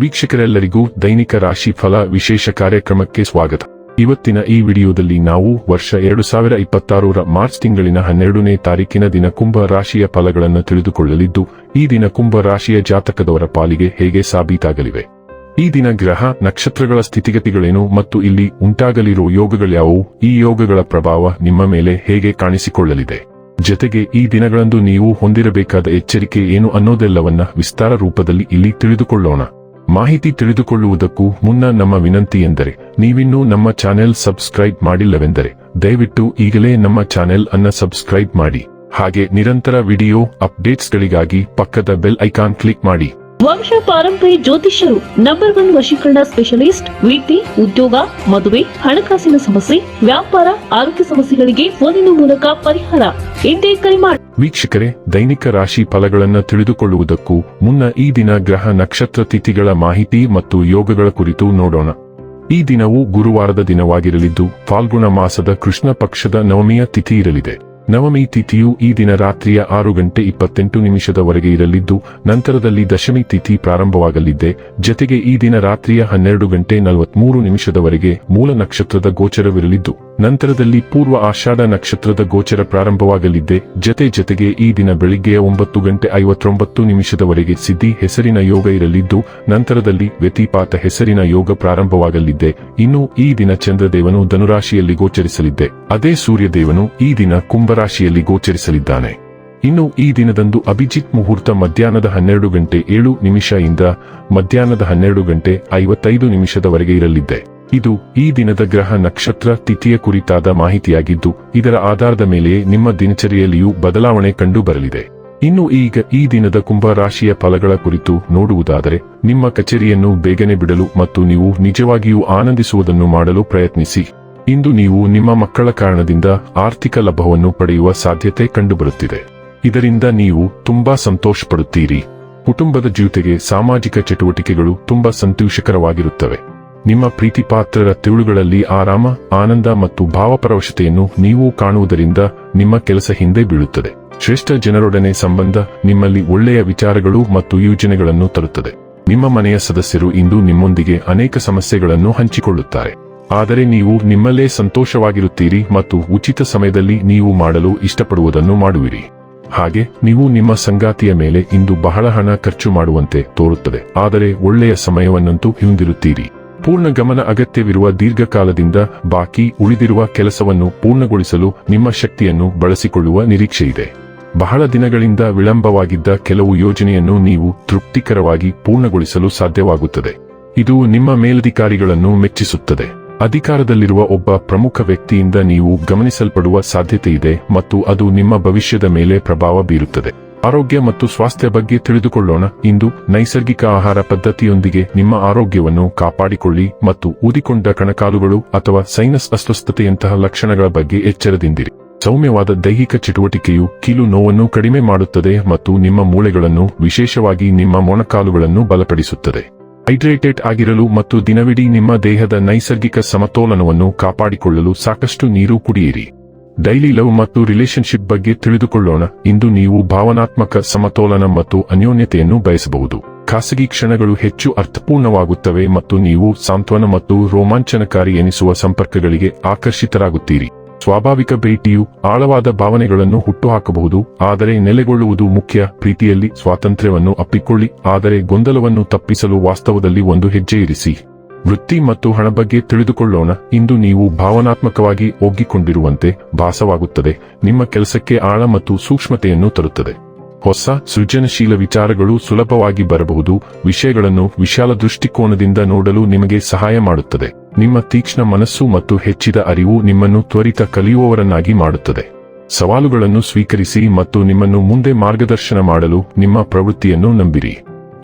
ವೀಕ್ಷಕರೆಲ್ಲರಿಗೂ ದೈನಿಕ ರಾಶಿ ಫಲ ವಿಶೇಷ ಕಾರ್ಯಕ್ರಮಕ್ಕೆ ಸ್ವಾಗತ. ಇವತ್ತಿನ ಈ ವಿಡಿಯೋದಲ್ಲಿ ನಾವು ವರ್ಷ 2026ರ ಮಾರ್ಚ್ ತಿಂಗಳಿನ 12ನೇ ತಾರೀಕಿನ ದಿನ ಕುಂಭ ರಾಶಿಯ ಫಲಗಳನ್ನು ತಿಳಿದುಕೊಳ್ಳಲಿದ್ದು, ಈ ದಿನ ಕುಂಭ ರಾಶಿಯ ಜಾತಕದವರ ಪಾಲಿಗೆ ಹೇಗೆ ಸಾಬೀತಾಗಲಿವೆ, ಈ ದಿನ ಗ್ರಹ ನಕ್ಷತ್ರಗಳ ಸ್ಥಿತಿಗತಿಗಳೇನು ಮತ್ತು ಇಲ್ಲಿ ಉಂಟಾಗಲಿರುವ ಯೋಗಗಳ್ಯಾವುವು, ಈ ಯೋಗಗಳ ಪ್ರಭಾವ ನಿಮ್ಮ ಮೇಲೆ ಹೇಗೆ ಕಾಣಿಸಿಕೊಳ್ಳಲಿದೆ, ಜೊತೆಗೆ ಈ ದಿನಗಳಂದು ನೀವು ಹೊಂದಿರಬೇಕಾದ ಎಚ್ಚರಿಕೆ ಏನು ಅನ್ನೋದೆಲ್ಲವನ್ನ ವಿಸ್ತಾರ ರೂಪದಲ್ಲಿ ಇಲ್ಲಿ ತಿಳಿದುಕೊಳ್ಳೋಣ. ಮಾಹಿತಿ ತಿಳಿದುಕೊಳ್ಳುವುದಕ್ಕೂ ಮುನ್ನ ನಮ್ಮ ವಿನಂತಿ ಎಂದರೆ, ನೀವಿನ್ನೂ ನಮ್ಮ ಚಾನೆಲ್ ಸಬ್ಸ್ಕ್ರೈಬ್ ಮಾಡಿಲ್ಲವೆಂದರೆ ದಯವಿಟ್ಟು ಈಗಲೇ ನಮ್ಮ ಚಾನೆಲ್ ಅನ್ನ ಸಬ್ಸ್ಕ್ರೈಬ್ ಮಾಡಿ. ಹಾಗೆ ನಿರಂತರ ವಿಡಿಯೋ ಅಪ್ಡೇಟ್ಸ್ಗಳಿಗಾಗಿ ಪಕ್ಕದ ಬೆಲ್ ಐಕಾನ್ ಕ್ಲಿಕ್ ಮಾಡಿ. ವಂಶ ಪಾರಂಪರ್ಯ ಜ್ಯೋತಿಷ್ಯರು ನಂಬರ್ 1 ವಶೀಕರಣ ಸ್ಪೆಷಲಿಸ್ಟ್. ವೃತ್ತಿ, ಉದ್ಯೋಗ, ಮದುವೆ, ಹಣಕಾಸಿನ ಸಮಸ್ಯೆ, ವ್ಯಾಪಾರ, ಆರೋಗ್ಯ ಸಮಸ್ಯೆಗಳಿಗೆ ಫೋನಿನ ಮೂಲಕ ಪರಿಹಾರ. ಇಂದೇ ಕರೆ ಮಾಡಿ. ವೀಕ್ಷಕರೇ, ದೈನಿಕ ರಾಶಿ ಫಲಗಳನ್ನು ತಿಳಿದುಕೊಳ್ಳುವುದಕ್ಕೂ ಮುನ್ನ ಈ ದಿನ ಗ್ರಹ ನಕ್ಷತ್ರ ತಿಥಿಗಳ ಮಾಹಿತಿ ಮತ್ತು ಯೋಗಗಳ ಕುರಿತು ನೋಡೋಣ. ಈ ದಿನವು ಗುರುವಾರದ ದಿನವಾಗಿರಲಿದ್ದು, ಫಾಲ್ಗುಣ ಮಾಸದ ಕೃಷ್ಣ ಪಕ್ಷದ ನವಮಿಯ ತಿಥಿ ಇರಲಿದೆ. ನವಮಿ ತಿಥಿಯು ಈ ದಿನ ರಾತ್ರಿಯ 6:28 ಇರಲಿದ್ದು, ನಂತರದಲ್ಲಿ ದಶಮಿ ತಿಥಿ ಪ್ರಾರಂಭವಾಗಲಿದೆ. ಜೊತೆಗೆ ಈ ದಿನ ರಾತ್ರಿಯ 12:43 ಮೂಲ ನಕ್ಷತ್ರದ ಗೋಚರವಿರಲಿದ್ದು, ನಂತರದಲ್ಲಿ ಪೂರ್ವ ಆಷಾಢ ನಕ್ಷತ್ರದ ಗೋಚರ ಪ್ರಾರಂಭವಾಗಲಿದೆ. ಜೊತೆಗೆ ಈ ದಿನ ಬೆಳಿಗ್ಗೆಯ 9:59 ಸಿದ್ಧಿ ಹೆಸರಿನ ಯೋಗ ಇರಲಿದ್ದು, ನಂತರದಲ್ಲಿ ವ್ಯತಿಪಾತ ಹೆಸರಿನ ಯೋಗ ಪ್ರಾರಂಭವಾಗಲಿದೆ. ಇನ್ನು ಈ ದಿನ ಚಂದ್ರದೇವನು ಧನುರಾಶಿಯಲ್ಲಿ ಗೋಚರಿಸಲಿದೆ. ಅದೇ ಸೂರ್ಯದೇವನು ಈ ದಿನ ಕುಂಭರಾಶಿಯಲ್ಲಿ ಗೋಚರಿಸಲಿದ್ದಾನೆ. ಇನ್ನು ಈ ದಿನದಂದು ಅಭಿಜಿತ್ ಮುಹೂರ್ತ ಮಧ್ಯಾಹ್ನದ 12:07 ಇಂದ ಮಧ್ಯಾಹ್ನದ 12:55 ಇರಲಿದೆ. ಇದು ಈ ದಿನದ ಗ್ರಹ ನಕ್ಷತ್ರ ತಿಥಿಯ ಕುರಿತಾದ ಮಾಹಿತಿಯಾಗಿದ್ದು, ಇದರ ಆಧಾರದ ಮೇಲೆಯೇ ನಿಮ್ಮ ದಿನಚರಿಯಲ್ಲಿಯೂ ಬದಲಾವಣೆ ಕಂಡು ಬರಲಿದೆ. ಇನ್ನು ಈಗ ಈ ದಿನದ ಕುಂಭ ರಾಶಿಯ ಫಲಗಳ ಕುರಿತು ನೋಡುವುದಾದರೆ, ನಿಮ್ಮ ಕಚೇರಿಯನ್ನು ಬೇಗನೆ ಬಿಡಲು ಮತ್ತು ನೀವು ನಿಜವಾಗಿಯೂ ಆನಂದಿಸುವುದನ್ನು ಮಾಡಲು ಪ್ರಯತ್ನಿಸಿ. ಇಂದು ನೀವು ನಿಮ್ಮ ಮಕ್ಕಳ ಕಾರಣದಿಂದ ಆರ್ಥಿಕ ಲಾಭವನ್ನು ಪಡೆಯುವ ಸಾಧ್ಯತೆ ಕಂಡುಬರುತ್ತಿದೆ. ಇದರಿಂದ ನೀವು ತುಂಬಾ ಸಂತೋಷ ಪಡುತ್ತೀರಿ. ಕುಟುಂಬದ ಜೊತೆಗೆ ಸಾಮಾಜಿಕ ಚಟುವಟಿಕೆಗಳು ತುಂಬಾ ಸಂತೋಷಕರವಾಗಿರುತ್ತವೆ. ನಿಮ್ಮ ಪ್ರೀತಿಪಾತ್ರರ ತಿಳುಗಳಲ್ಲಿ ಆರಾಮ, ಆನಂದ ಮತ್ತು ಭಾವಪರವಶತೆಯನ್ನು ನೀವು ಕಾಣುವುದರಿಂದ ನಿಮ್ಮ ಕೆಲಸ ಹಿಂದೆ ಬೀಳುತ್ತದೆ. ಶ್ರೇಷ್ಠ ಜನರೊಡನೆ ಸಂಬಂಧ ನಿಮ್ಮಲ್ಲಿ ಒಳ್ಳೆಯ ವಿಚಾರಗಳು ಮತ್ತು ಯೋಜನೆಗಳನ್ನು ತರುತ್ತದೆ. ನಿಮ್ಮ ಮನೆಯ ಸದಸ್ಯರು ಇಂದು ನಿಮ್ಮೊಂದಿಗೆ ಅನೇಕ ಸಮಸ್ಯೆಗಳನ್ನು ಹಂಚಿಕೊಳ್ಳುತ್ತಾರೆ. ಆದರೆ ನೀವು ನಿಮ್ಮಲ್ಲೇ ಸಂತೋಷವಾಗಿರುತ್ತೀರಿ ಮತ್ತು ಉಚಿತ ಸಮಯದಲ್ಲಿ ನೀವು ಮಾಡಲು ಇಷ್ಟಪಡುವುದನ್ನು ಮಾಡುವಿರಿ. ಹಾಗೆ ನೀವು ನಿಮ್ಮ ಸಂಗಾತಿಯ ಮೇಲೆ ಇಂದು ಬಹಳ ಹಣ ಖರ್ಚು ಮಾಡುವಂತೆ ತೋರುತ್ತದೆ, ಆದರೆ ಒಳ್ಳೆಯ ಸಮಯವನ್ನಂತೂ ಹೊಂದಿರುತ್ತೀರಿ. ಪೂರ್ಣ ಗಮನ ಅಗತ್ಯವಿರುವ ದೀರ್ಘಕಾಲದಿಂದ ಬಾಕಿ ಉಳಿದಿರುವ ಕೆಲಸವನ್ನು ಪೂರ್ಣಗೊಳಿಸಲು ನಿಮ್ಮ ಶಕ್ತಿಯನ್ನು ಬಳಸಿಕೊಳ್ಳುವ ನಿರೀಕ್ಷೆಯಿದೆ. ಬಹಳ ದಿನಗಳಿಂದ ವಿಳಂಬವಾಗಿದ್ದ ಕೆಲವು ಯೋಜನೆಯನ್ನು ನೀವು ತೃಪ್ತಿಕರವಾಗಿ ಪೂರ್ಣಗೊಳಿಸಲು ಸಾಧ್ಯವಾಗುತ್ತದೆ. ಇದು ನಿಮ್ಮ ಮೇಲಧಿಕಾರಿಗಳನ್ನು ಮೆಚ್ಚಿಸುತ್ತದೆ. ಅಧಿಕಾರದಲ್ಲಿರುವ ಒಬ್ಬ ಪ್ರಮುಖ ವ್ಯಕ್ತಿಯಿಂದ ನೀವು ಗಮನಿಸಲ್ಪಡುವ ಸಾಧ್ಯತೆಯಿದೆ ಮತ್ತು ಅದು ನಿಮ್ಮ ಭವಿಷ್ಯದ ಮೇಲೆ ಪ್ರಭಾವ ಬೀರುತ್ತದೆ. ಆರೋಗ್ಯ ಮತ್ತು ಸ್ವಾಸ್ಥ್ಯ ಬಗ್ಗೆ ತಿಳಿದುಕೊಳ್ಳೋಣ. ಇಂದು ನೈಸರ್ಗಿಕ ಆಹಾರ ಪದ್ಧತಿಯೊಂದಿಗೆ ನಿಮ್ಮ ಆರೋಗ್ಯವನ್ನು ಕಾಪಾಡಿಕೊಳ್ಳಿ ಮತ್ತು ಊದಿಕೊಂಡ ಕಣಕಾಲುಗಳು ಅಥವಾ ಸೈನಸ್ ಅಸ್ವಸ್ಥತೆಯಂತಹ ಲಕ್ಷಣಗಳ ಬಗ್ಗೆ ಎಚ್ಚರದಿಂದಿರಿ. ಸೌಮ್ಯವಾದ ದೈಹಿಕ ಚಟುವಟಿಕೆಯು ಕೀಲು ನೋವನ್ನು ಕಡಿಮೆ ಮಾಡುತ್ತದೆ ಮತ್ತು ನಿಮ್ಮ ಮೂಳೆಗಳನ್ನು, ವಿಶೇಷವಾಗಿ ನಿಮ್ಮ ಮೊಣಕಾಲುಗಳನ್ನು ಬಲಪಡಿಸುತ್ತದೆ. ಹೈಡ್ರೇಟೆಡ್ ಆಗಿರಲು ಮತ್ತು ದಿನವಿಡೀ ನಿಮ್ಮ ದೇಹದ ನೈಸರ್ಗಿಕ ಸಮತೋಲನವನ್ನು ಕಾಪಾಡಿಕೊಳ್ಳಲು ಸಾಕಷ್ಟು ನೀರು ಕುಡಿಯಿರಿ. ಡೈಲಿ ಲವ್ ಮತ್ತು ರಿಲೇಶನ್ಶಿಪ್ ಬಗ್ಗೆ ತಿಳಿದುಕೊಳ್ಳೋಣ. ಇಂದು ನೀವು ಭಾವನಾತ್ಮಕ ಸಮತೋಲನ ಮತ್ತು ಅನ್ಯೋನ್ಯತೆಯನ್ನು ಬಯಸಬಹುದು. ಖಾಸಗಿ ಕ್ಷಣಗಳು ಹೆಚ್ಚು ಅರ್ಥಪೂರ್ಣವಾಗುತ್ತವೆ ಮತ್ತು ನೀವು ಸಾಂತ್ವನ ಮತ್ತು ರೋಮಾಂಚನಕಾರಿ ಎನಿಸುವ ಸಂಪರ್ಕಗಳಿಗೆ ಆಕರ್ಷಿತರಾಗುತ್ತೀರಿ. ಸ್ವಾಭಾವಿಕ ಭೇಟಿಯು ಆಳವಾದ ಭಾವನೆಗಳನ್ನು ಹುಟ್ಟುಹಾಕಬಹುದು, ಆದರೆ ನೆಲೆಗೊಳ್ಳುವುದು ಮುಖ್ಯ. ಪ್ರೀತಿಯಲ್ಲಿ ಸ್ವಾತಂತ್ರ್ಯವನ್ನು ಅಪ್ಪಿಕೊಳ್ಳಿ, ಆದರೆ ಗೊಂದಲವನ್ನು ತಪ್ಪಿಸಲು ವಾಸ್ತವದಲ್ಲಿ ಒಂದು ಹೆಜ್ಜೆ ಇರಿಸಿ. ವೃತ್ತಿ ಮತ್ತು ಹಣ ಬಗ್ಗೆ ತಿಳಿದುಕೊಳ್ಳೋಣ. ಇಂದು ನೀವು ಭಾವನಾತ್ಮಕವಾಗಿ ಒಗ್ಗಿಕೊಂಡಿರುವಂತೆ ಭಾಸವಾಗುತ್ತದೆ. ನಿಮ್ಮ ಕೆಲಸಕ್ಕೆ ಆಳ ಮತ್ತು ಸೂಕ್ಷ್ಮತೆಯನ್ನು ತರುತ್ತದೆ. ಹೊಸ ಸೃಜನಶೀಲ ವಿಚಾರಗಳು ಸುಲಭವಾಗಿ ಬರಬಹುದು. ವಿಷಯಗಳನ್ನು ವಿಶಾಲ ದೃಷ್ಟಿಕೋನದಿಂದ ನೋಡಲು ನಿಮಗೆ ಸಹಾಯ ಮಾಡುತ್ತದೆ. ನಿಮ್ಮ ತೀಕ್ಷ್ಣ ಮನಸ್ಸು ಮತ್ತು ಹೆಚ್ಚಿದ ಅರಿವು ನಿಮ್ಮನ್ನು ತ್ವರಿತ ಕಲಿಯುವವರನ್ನಾಗಿ ಮಾಡುತ್ತದೆ. ಸವಾಲುಗಳನ್ನು ಸ್ವೀಕರಿಸಿ ಮತ್ತು ನಿಮ್ಮನ್ನು ಮುಂದೆ ಮಾರ್ಗದರ್ಶನ ಮಾಡಲು ನಿಮ್ಮ ಪ್ರವೃತ್ತಿಯನ್ನು ನಂಬಿರಿ.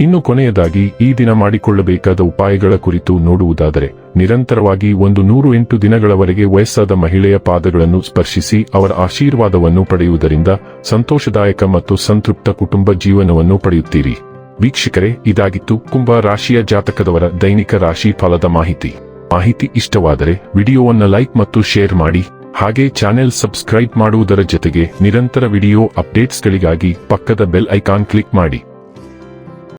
ಇನ್ನು ಕೊನೆಯದಾಗಿ ಈ ದಿನ ಮಾಡಿಕೊಳ್ಳಬೇಕಾದ ಉಪಾಯಗಳ ಕುರಿತು ನೋಡುವುದಾದರೆ, ನಿರಂತರವಾಗಿ 108 ದಿನಗಳವರೆಗೆ ವಯಸ್ಸಾದ ಮಹಿಳೆಯ ಪಾದಗಳನ್ನು ಸ್ಪರ್ಶಿಸಿ ಅವರ ಆಶೀರ್ವಾದವನ್ನು ಪಡೆಯುವುದರಿಂದ ಸಂತೋಷದಾಯಕ ಮತ್ತು ಸಂತೃಪ್ತ ಕುಟುಂಬ ಜೀವನವನ್ನು ಪಡೆಯುತ್ತೀರಿ. ವೀಕ್ಷಕರೇ, ಇದಾಗಿತ್ತು ಕುಂಭ ರಾಶಿಯ ಜಾತಕದವರ ದೈನಿಕ ರಾಶಿ ಫಲದ ಮಾಹಿತಿ ಇಷ್ಟವಾದರೆ ವಿಡಿಯೋವನ್ನು ಲೈಕ್ ಮತ್ತು ಶೇರ್ ಮಾಡಿ. ಹಾಗೆ ಚಾನೆಲ್ ಸಬ್ಸ್ಕ್ರೈಬ್ ಮಾಡುವುದರ ಜೊತೆಗೆ ನಿರಂತರ ವಿಡಿಯೋ ಅಪ್ಡೇಟ್ಸ್ಗಳಿಗಾಗಿ ಪಕ್ಕದ ಬೆಲ್ ಐಕಾನ್ ಕ್ಲಿಕ್ ಮಾಡಿ.